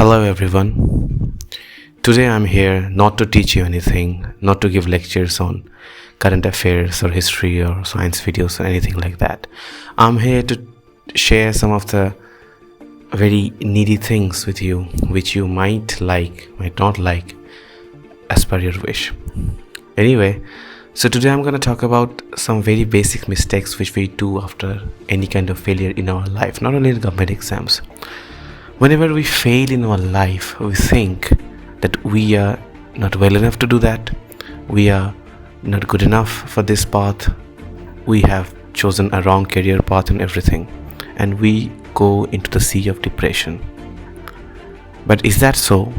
Hello everyone. Today I'm here not to teach you anything, not to give lectures on current affairs or history or science videos or anything like that. I'm here to share some of the very needy things with you which you might like, might not like as per your wish. Anyway, so today I'm going to talk about some very basic mistakes which we do after any kind of failure in our life, not only in government exams. Whenever we fail in our life, we think that we are not well enough to do that, we are not good enough for this path, we have chosen a wrong career path and everything, and we go into the sea of depression. But is that so?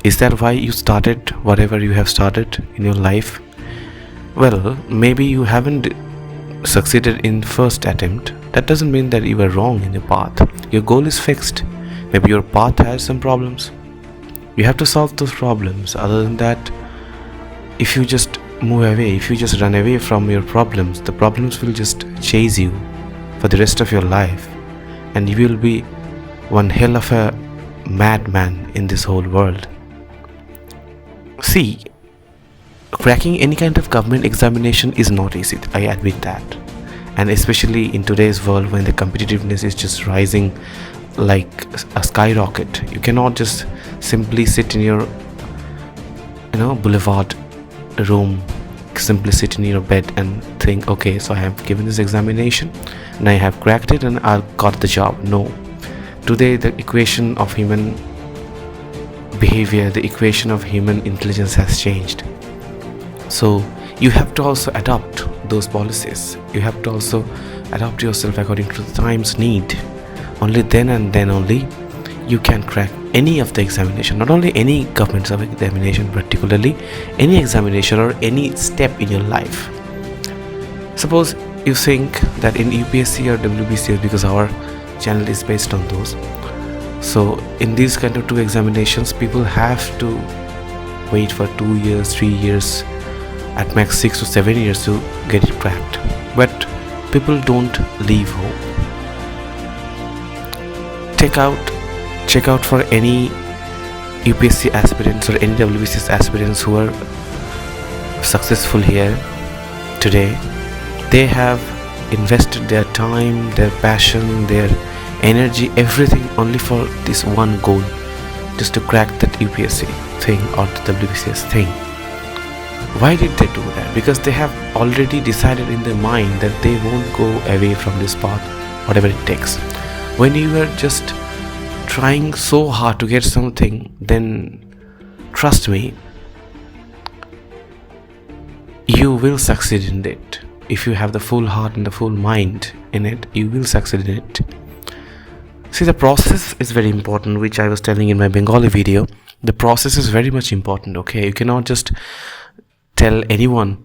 Is that why you started whatever you have started in your life? Well, maybe you haven't succeeded in first attempt. That doesn't mean that you were wrong in your path. Your goal is fixed. Maybe your path has some problems. You have to solve those problems. Other than that, if you just move away, if you just run away from your problems, the problems will just chase you for the rest of your life, and you will be one hell of a madman in this whole world. See, cracking any kind of government examination is not easy, I admit that. And especially in today's world when the competitiveness is just rising like a skyrocket, you cannot just simply sit in your boulevard room, simply sit in your bed and think, okay, so I have given this examination and I have cracked it and I got the job. No, today the equation of human behavior, the equation of human intelligence has changed. So you have to also adopt those policies. You have to also adapt yourself according to the time's need. Only then and then only you can crack any of the examination, not only any government examination, particularly any examination or any step in your life. Suppose you think that in UPSC or WBCS, because our channel is based on those, so in these kind of two examinations people have to wait for 2 years, 3 years, at max 6 to 7 years to get it cracked. But people don't leave home. Check out for any UPSC aspirants or any WBCS aspirants who are successful here today. They have invested their time, their passion, their energy, everything only for this one goal, just to crack that UPSC thing or the WBCS thing. Why did they do that? Because they have already decided in their mind that they won't go away from this path, whatever it takes. When you are just trying so hard to get something, then trust me, you will succeed in it. If you have the full heart and the full mind in it, you will succeed in it. See, the process is very important, which I was telling in my Bengali video. The process is very much important, okay? You cannot just tell anyone,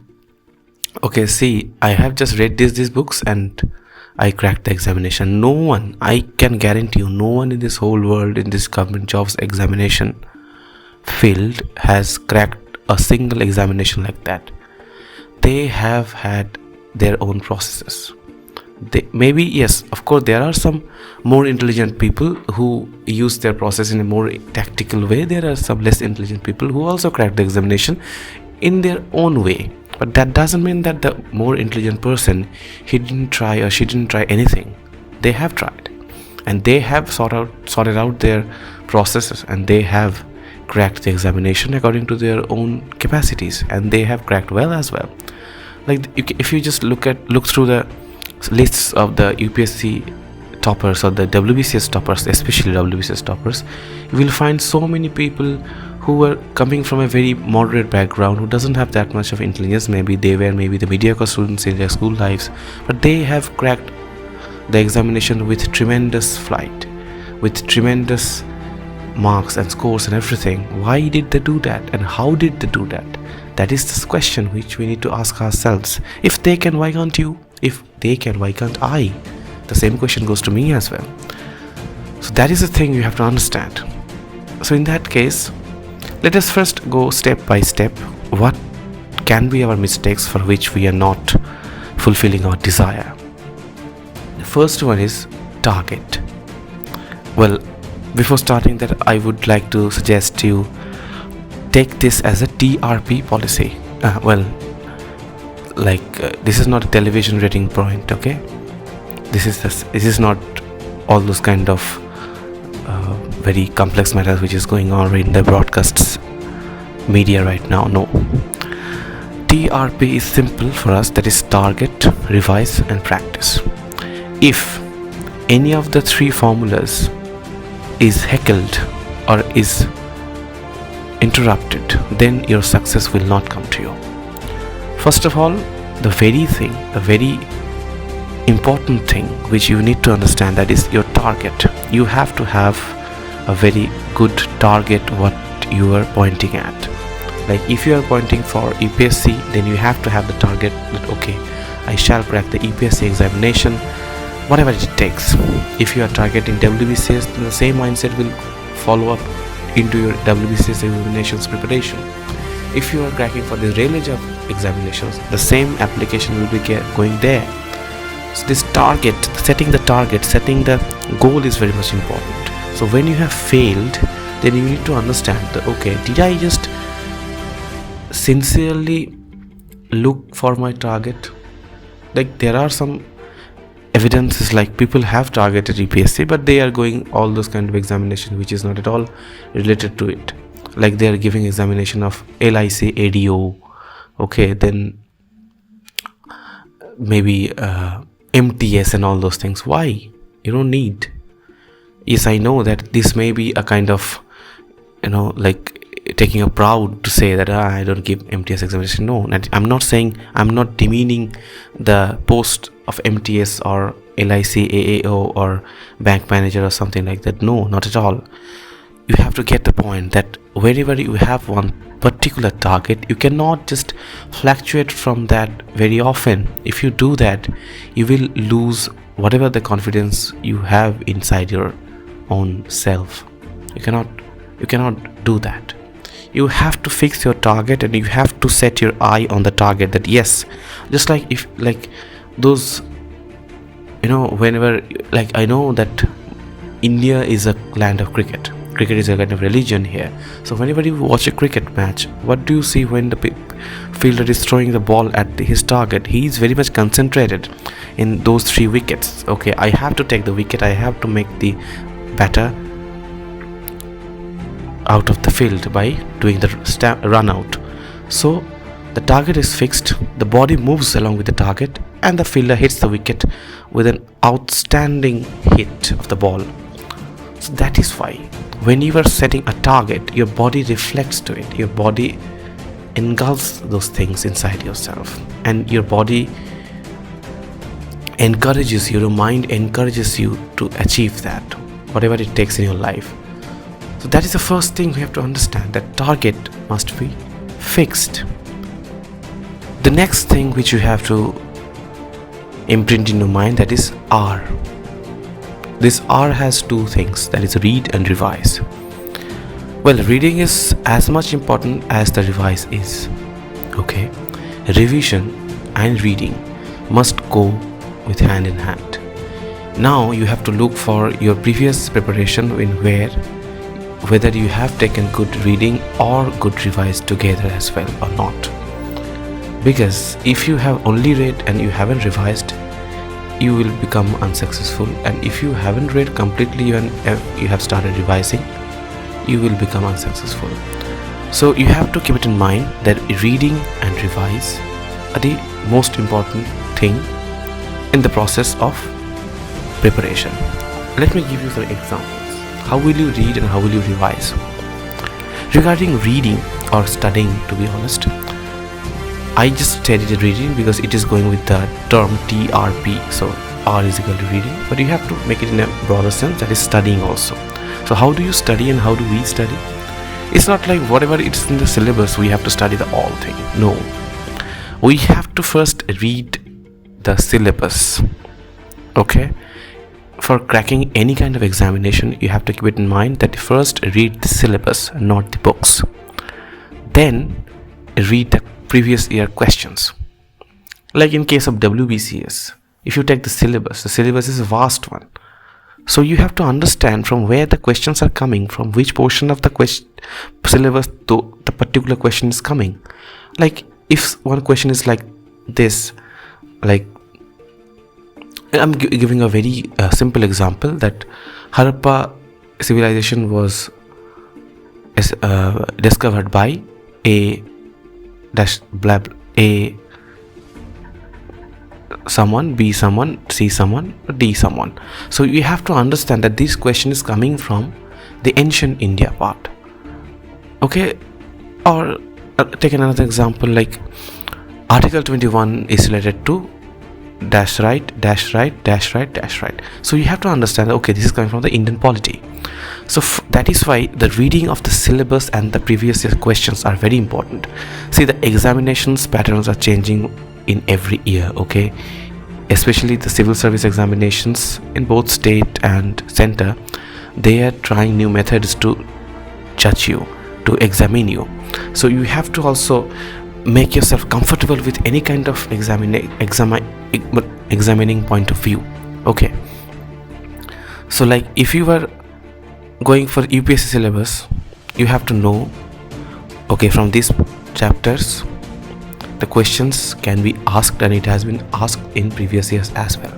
okay, see, I have just read these books and I cracked the examination. No one, I can guarantee you, no one in this whole world, in this government jobs examination field has cracked a single examination like that. They have had their own processes. Maybe, yes, of course, there are some more intelligent people who use their process in a more tactical way. There are some less intelligent people who also crack the examination in their own way. But that doesn't mean that the more intelligent person, he didn't try or she didn't try anything. They have tried, and they have sorted out their processes, and they have cracked the examination according to their own capacities, and they have cracked well as well. Like, if you just look through the lists of the UPSC toppers or the WBCS toppers, especially WBCS toppers, you will find so many people who were coming from a very moderate background, who doesn't have that much of intelligence. Maybe they were the mediocre students in their school lives, but they have cracked the examination with tremendous flight, with tremendous marks and scores and everything. Why did they do that, and how did they do that? That is the question which we need to ask ourselves. If they can, why can't you? If they can, why can't I? The same question goes to me as well. So that is the thing you have to understand. So in that case, let us first go step by step. What can be our mistakes for which we are not fulfilling our desire? The first one is target. Well, Before starting that, I would like to suggest you take this as a T.R.P policy. This is not a television rating point, okay? This is not all those kind of very complex matters which is going on in the broadcasts media right now. No. TRP is simple for us, that is target, revise and practice. If any of the three formulas is heckled or is interrupted, then your success will not come to you. First of all, the very important thing which you need to understand, that is your target. You have to have a very good target what you are pointing at. Like if you are pointing for EPSC, then you have to have the target that okay, I shall crack the EPSC examination, whatever it takes. If you are targeting WBCS, then the same mindset will follow up into your WBCS examinations preparation. If you are cracking for the railway job examinations, the same application will be going there. So this target, setting the goal is very much important. So when you have failed, then you need to understand that okay, did I just sincerely look for my target? Like there are some evidences like people have targeted EPSC, but they are going all those kind of examination which is not at all related to it. Like they are giving examination of LIC ADO, okay, then maybe MTS and all those things. Why? You don't need. Yes, I know that this may be a kind of, like taking a proud to say that I don't give MTS examination. No, I'm not saying, I'm not demeaning the post of MTS or LIC AAO or bank manager or something like that. No, not at all. You have to get the point that wherever you have one particular target, you cannot just fluctuate from that very often. If you do that, you will lose whatever the confidence you have inside your own self. You cannot do that. You have to fix your target and you have to set your eye on the target, that yes, just like if those, whenever, like I know that India is a land of cricket. Cricket is a kind of religion here. So whenever you watch a cricket match, what do you see when the fielder is throwing the ball at his target? He is very much concentrated in those 3 wickets. Okay, I have to take the wicket, I have to make the batter out of the field by doing the run out. So the target is fixed, the body moves along with the target, and the fielder hits the wicket with an outstanding hit of the ball. So that is why when you are setting a target, your body reflects to it. Your body engulfs those things inside yourself, and your body encourages you, your mind encourages you to achieve that, whatever it takes in your life. So that is the first thing we have to understand, that target must be fixed. The next thing which you have to imprint in your mind, that is R. This R has 2 things, that is read and revise. Well, reading is as much important as the revise is. Okay, revision and reading must go with hand in hand. Now you have to look for your previous preparation in whether you have taken good reading or good revise together as well or not. Because if you have only read and you haven't revised, you will become unsuccessful, and if you haven't read completely and you have started revising, you will become unsuccessful. So you have to keep it in mind that reading and revise are the most important thing in the process of preparation. Let me give you some examples. How will you read and how will you revise? Regarding reading or studying, to be honest, I just studied reading because it is going with the term T.R.P. So R is equal to reading, but you have to make it in a broader sense, that is studying also. So how do you study and how do we study? It's not like whatever it's in the syllabus we have to study the all thing. No, we have to first read the syllabus. Okay, for cracking any kind of examination, you have to keep it in mind that first read the syllabus, not the books. Then read the previous year questions. Like in case of WBCS, if you take the syllabus is a vast one. So you have to understand from where the questions are coming, from which portion of the syllabus the particular question is coming. Like if one question is like this, like I'm giving a very simple example, that Harappa civilization was discovered by A dash blah A someone, B someone, C someone, D someone. So you have to understand that this question is coming from the ancient India part. Okay, or take another example, like Article 21 is related to dash right, dash right, dash right, dash right. So you have to understand that, okay, this is coming from the Indian polity. So that is why the reading of the syllabus and the previous year questions are very important. See, the examinations patterns are changing in every year, okay, especially the civil service examinations in both state and center. They are trying new methods to judge you, to examine you. So you have to also make yourself comfortable with any kind of examining point of view. Okay, so like if you were going for UPSC syllabus, you have to know, okay, from these chapters the questions can be asked, and it has been asked in previous years as well.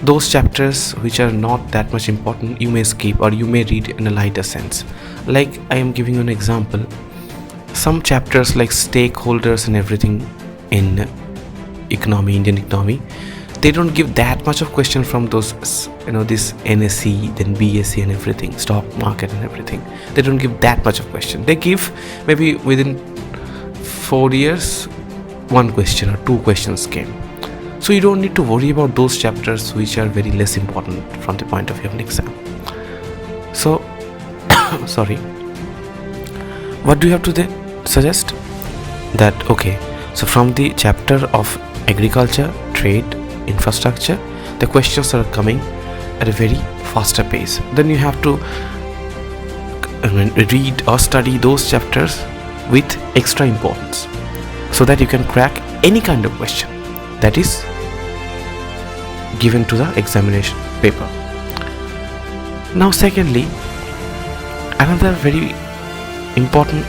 Those chapters which are not that much important, you may skip or you may read in a lighter sense. Like I am giving you an example, some chapters like stakeholders and everything in economy, Indian economy, they don't give that much of question from those, this NSE, then BSE and everything, stock market and everything. They don't give that much of question. They give maybe within 4 years 1 question or 2 questions came. So you don't need to worry about those chapters which are very less important from the point of view of an exam. So sorry, what do you have to then suggest? That okay, so from the chapter of agriculture, trade, infrastructure, the questions are coming at a very faster pace. Then you have to read or study those chapters with extra importance, so that you can crack any kind of question that is given to the examination paper. Now secondly, another very important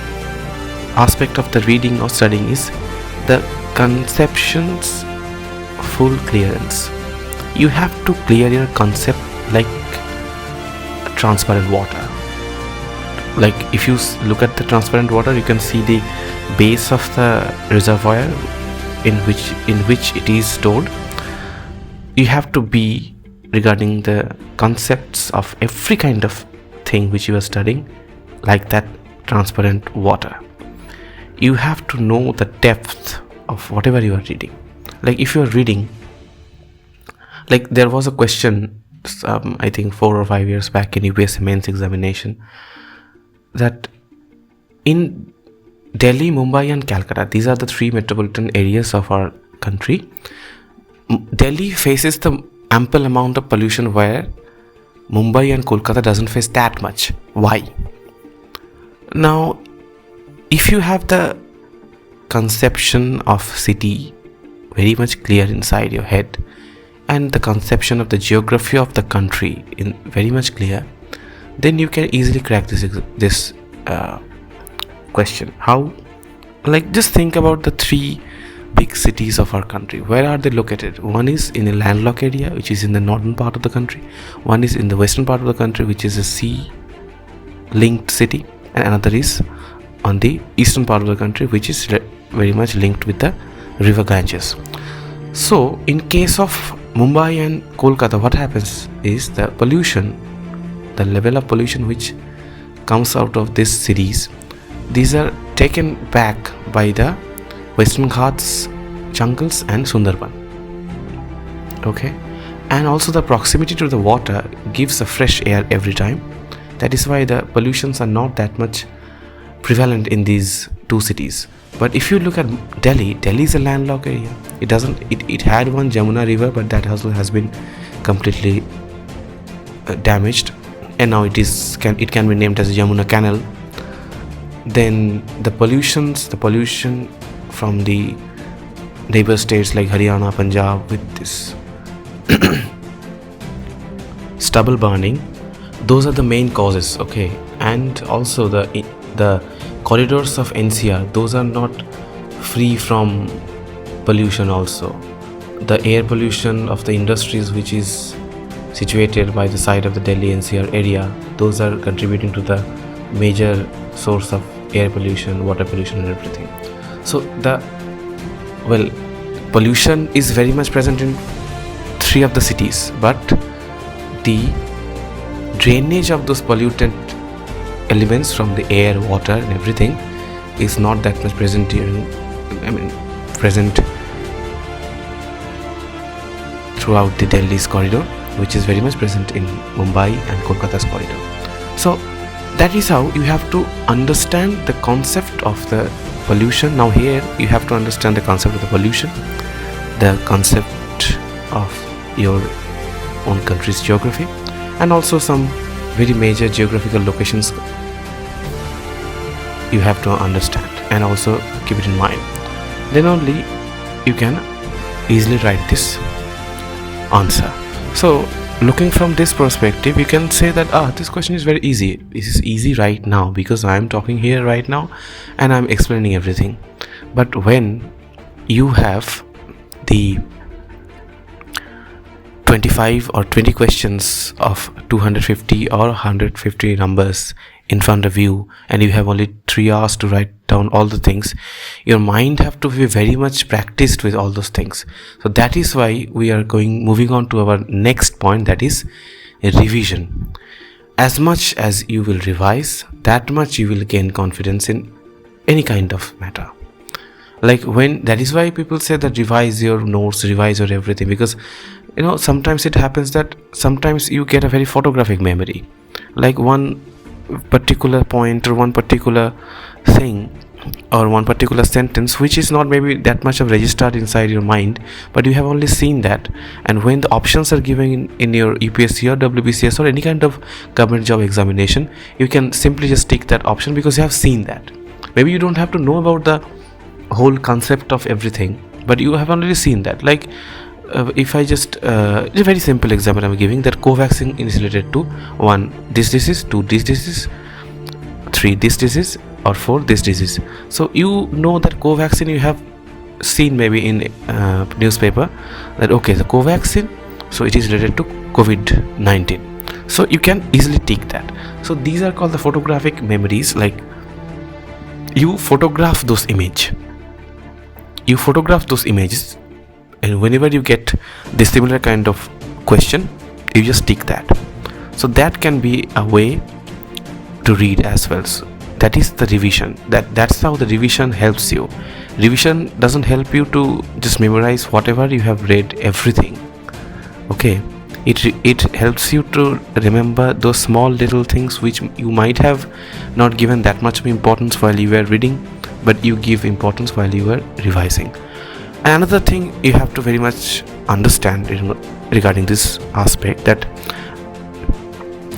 aspect of the reading or studying is the conceptions full clearance. You have to clear your concept like transparent water. Like if you look at the transparent water, you can see the base of the reservoir in which it is stored. You have to be regarding the concepts of every kind of thing which you are studying like that transparent water. You have to know the depth of whatever you are reading. Like if you are reading, like there was a question I think 4 or 5 years back in UPSC mains examination, that in Delhi, Mumbai and Calcutta, these are the 3 metropolitan areas of our country. Delhi faces the ample amount of pollution where Mumbai and Kolkata doesn't face that much. Why? Now, if you have the conception of city very much clear inside your head, and the conception of the geography of the country in very much clear, then you can easily crack this question. How? Like just think about the 3 big cities of our country. Where are they located? One is in a landlocked area, which is in the northern part of the country. One is in the western part of the country, which is a sea linked city, and another is on the eastern part of the country, which is very much linked with the river Ganges. So in case of Mumbai and Kolkata, what happens is the pollution, the level of pollution which comes out of these cities, these are taken back by the Western Ghats, jungles and Sundarban. Okay, and also the proximity to the water gives a fresh air every time. That is why the pollutions are not that much prevalent in these 2 cities. But if you look at Delhi is a landlocked area. It had one Jamuna river, but that also has been completely damaged, and now it can be named as Jamuna Canal. Then the pollution from the neighbor states like Haryana, Punjab, with this stubble burning, those are the main causes. Okay, and also the corridors of NCR, those are not free from pollution. Also, the air pollution of the industries which is situated by the side of the Delhi NCR area, those are contributing to the major source of air pollution, water pollution and everything. So pollution is very much present in 3 of the cities, but the drainage of those pollutant elements from the air, water and everything is not that much present present throughout the Delhi's corridor, which is very much present in Mumbai and Kolkata's corridor. So that is how you have to understand the concept of the pollution. Now here you have to understand the concept of the pollution, the concept of your own country's geography, and also some very major geographical locations you have to understand and also keep it in mind. Then only you can easily write this answer. So looking from this perspective, you can say that this question is very easy. This is easy right now because I am talking here right now and I am explaining everything. But when you have the 25 or 20 questions of 250 or 150 numbers in front of you and you have only 3 hours to write down all the things, your mind have to be very much practiced with all those things. So that is why we are moving on to our next point, that is revision. As much as you will revise, that much you will gain confidence in any kind of matter. That is why people say that revise your notes, revise your everything, because sometimes it happens that sometimes you get a very photographic memory, like one particular point or one particular thing or one particular sentence which is not maybe that much of registered inside your mind, but you have only seen that. And when the options are given in your UPSC or WBCS or any kind of government job examination, you can simply just tick that option because you have seen that. Maybe you don't have to know about the whole concept of everything, but you have already seen that. If I just a very simple example I'm giving, that Covaxin is related to 1 this disease, 2 this disease, 3 this disease, or 4 this disease. So you know that Covaxin, you have seen maybe in newspaper that okay, the Covaxin, so it is related to COVID-19. So you can easily tick that. So these are called the photographic memories. Like you photograph those images, and whenever you get this similar kind of question, you just tick that. So that can be a way to read as well. So that is the revision. That's how the revision helps you. Revision doesn't help you to just memorize whatever you have read, everything. Okay, it helps you to remember those small little things which you might have not given that much of importance while you were reading, but you give importance while you were revising. Another thing you have to very much understand regarding this aspect, that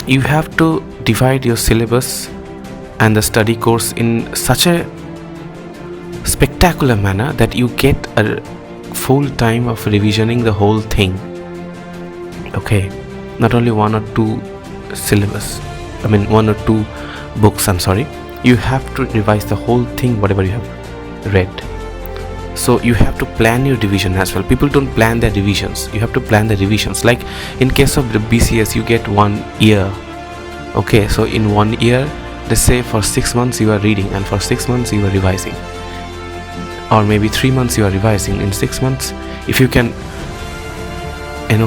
you have to divide your syllabus and the study course in such a spectacular manner that you get a full time of revisioning the whole thing. Okay, not only 1 or 2 syllabus, 1 or 2 books, you have to revise the whole thing, whatever you have read. So you have to plan your revision as well. People don't plan their revisions. You have to plan the revisions. Like in case of the BCS, you get 1 year. Okay, so in 1 year, let's say for 6 months you are reading and for 6 months you are revising, or maybe 3 months you are revising. In 6 months, if you can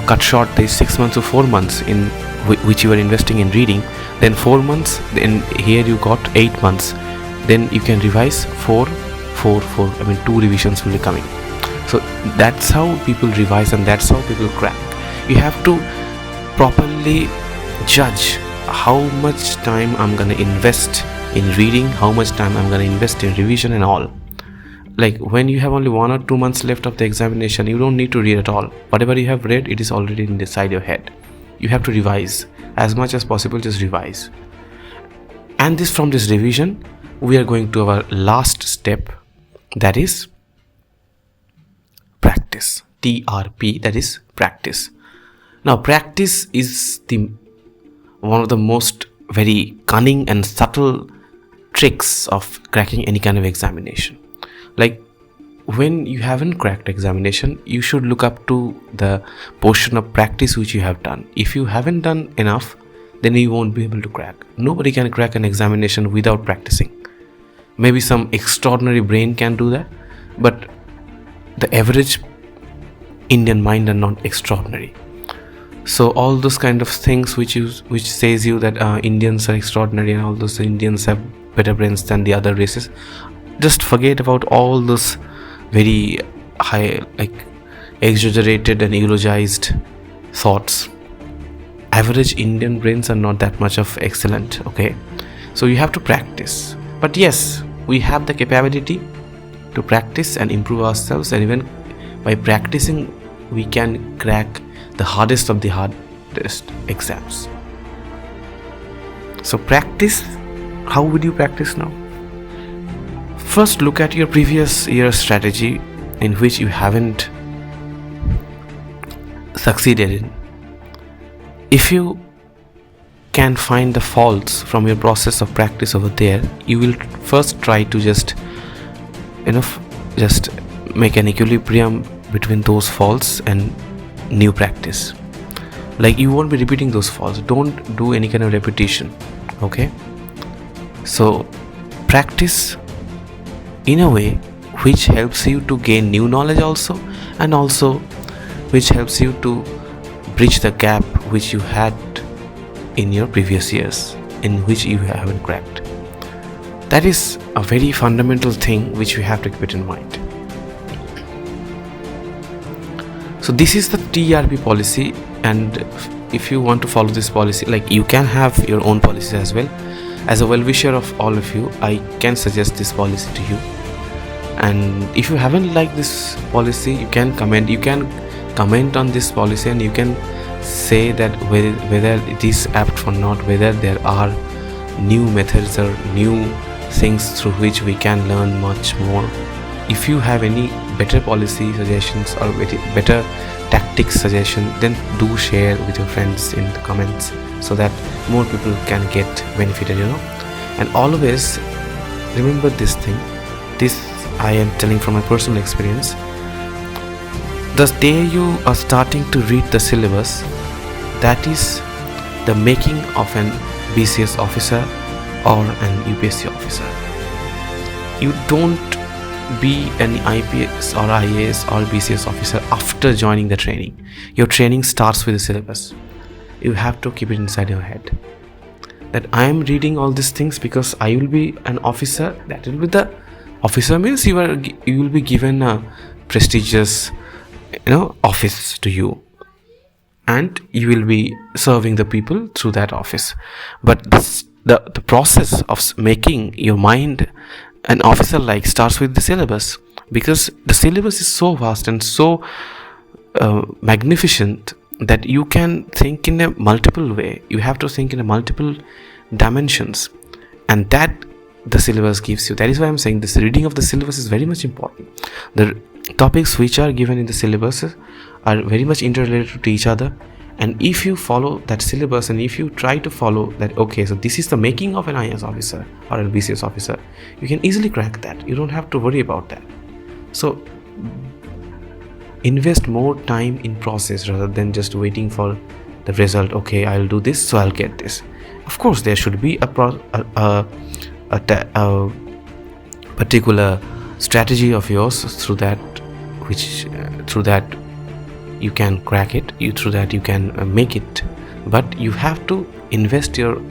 cut short the 6 months to 4 months in which you are investing in reading, then 4 months, then here you got 8 months, then you can revise 4, 2 revisions will be coming. So that's how people revise and that's how people crack. You have to properly judge how much time I'm gonna invest in reading, how much time I'm gonna invest in revision and all. Like when you have only 1 or 2 months left of the examination, you don't need to read at all. Whatever you have read, it is already inside your head. You have to revise as much as possible. Just revise. And from this revision, we are going to our last step, that is practice. T.R.P, that is practice. Now practice is the one of the most very cunning and subtle tricks of cracking any kind of examination. Like, when you haven't cracked examination, you should look up to the portion of practice which you have done. If you haven't done enough, then you won't be able to crack. Nobody can crack an examination without practicing. Maybe some extraordinary brain can do that, but the average Indian mind are not extraordinary. So all those kind of things which says you that Indians are extraordinary and all those Indians have better brains than the other races, just forget about all those very high, like, exaggerated and eulogized thoughts. Average Indian brains are not that much of excellent. Okay, so you have to practice. But yes, we have the capability to practice and improve ourselves, and even by practicing we can crack the hardest of the hardest exams. So practice. How would you practice now? First, look at your previous year's strategy in which you haven't succeeded in. If you can find the faults from your process of practice over there, you will first try to just make an equilibrium between those faults and new practice. Like, you won't be repeating those faults. Don't do any kind of repetition. Okay, so practice in a way which helps you to gain new knowledge also, and also which helps you to bridge the gap which you had in your previous years in which you haven't cracked. That is a very fundamental thing which you have to keep it in mind. So this is the T.R.P policy, and if you want to follow this policy, like, you can have your own policy as well. As a well-wisher of all of you, I can suggest this policy to you. And if you haven't liked this policy, you can comment on this policy, and you can say that whether it is apt or not, whether there are new methods or new things through which we can learn much more. If you have any better policy suggestions or better tactics suggestion, then do share with your friends in the comments, so that more people can get benefited, And always remember this thing. This I am telling from my personal experience. The day you are starting to read the syllabus, that is the making of an BCS officer or an UPSC officer. You don't be an IPS or IAS or BCS officer after joining the training. Your training starts with the syllabus. You have to keep it inside your head that I am reading all these things because I will be an officer. That will be the officer means you will be given a prestigious office to you, and you will be serving the people through that office. But the process of making your mind an officer starts with the syllabus, because the syllabus is so vast and so magnificent that you can think in a multiple way. You have to think in a multiple dimensions, and that the syllabus gives you. That is why I'm saying this reading of the syllabus is very much important. The topics which are given in the syllabus are very much interrelated to each other, and if you follow that syllabus and if you try to follow that, okay, so this is the making of an IAS officer or a BCS officer, you can easily crack that. You don't have to worry about that. So invest more time in process rather than just waiting for the result. Okay, I'll do this, so I'll get this. Of course, there should be a particular strategy of yours through that you can crack it, through that you can make it. But you have to invest your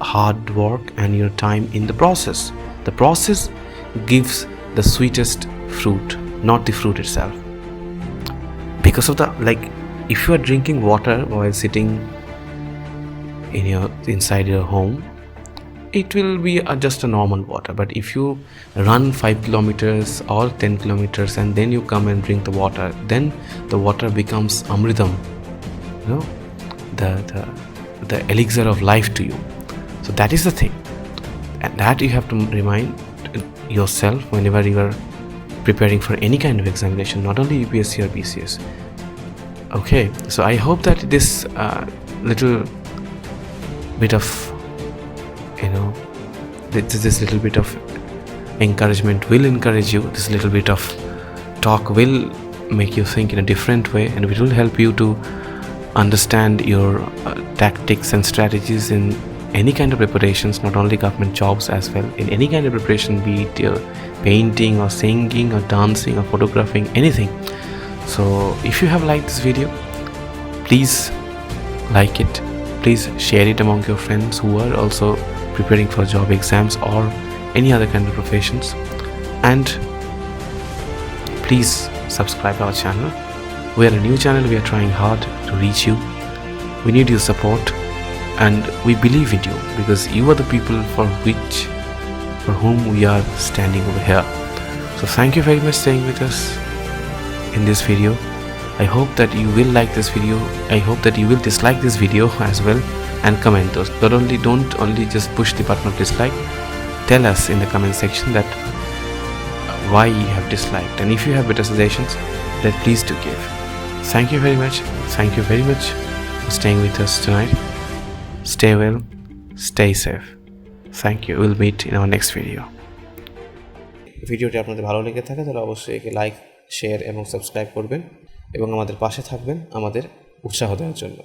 hard work and your time in the process. The process gives the sweetest fruit, not the fruit itself. Because of if you are drinking water while sitting inside your home, it will be just a normal water. But if you run 5 kilometers or 10 kilometers and then you come and drink the water, then the water becomes amritam, the elixir of life to you. So that is the thing, and that you have to remind yourself whenever you are preparing for any kind of examination, not only UPSC or BCS. Okay, so I hope that this little bit of, you know, this little bit of encouragement will encourage you. This little bit of talk will make you think in a different way, and it will help you to understand your tactics and strategies in any kind of preparations, not only government jobs as well, in any kind of preparation, be it painting or singing or dancing or photographing, anything. So if you have liked this video, please like it, please share it among your friends who are also preparing for job exams or any other kind of professions, and please subscribe our channel. We are a new channel, we are trying hard to reach you. We need your support, and we believe in you because you are the people for whom we are standing over here. So thank you very much for staying with us in this video. I hope that you will like this video. I hope that you will dislike this video as well, and comment those. Don't only just push the button of dislike. Tell us in the comment section that why you have disliked, and if you have better suggestions, then please do give. Thank you very much. Thank you very much for staying with us tonight. Stay well, stay safe. Thank you. We'll meet in our next video. ভিডিওটি আপনাদের ভালো লেগে থাকে তাহলে অবশ্যই একে like, share এবং subscribe করবেন এবং আমাদের পাশে থাকবেন আমাদের উৎসাহ দেওয়ার জন্য।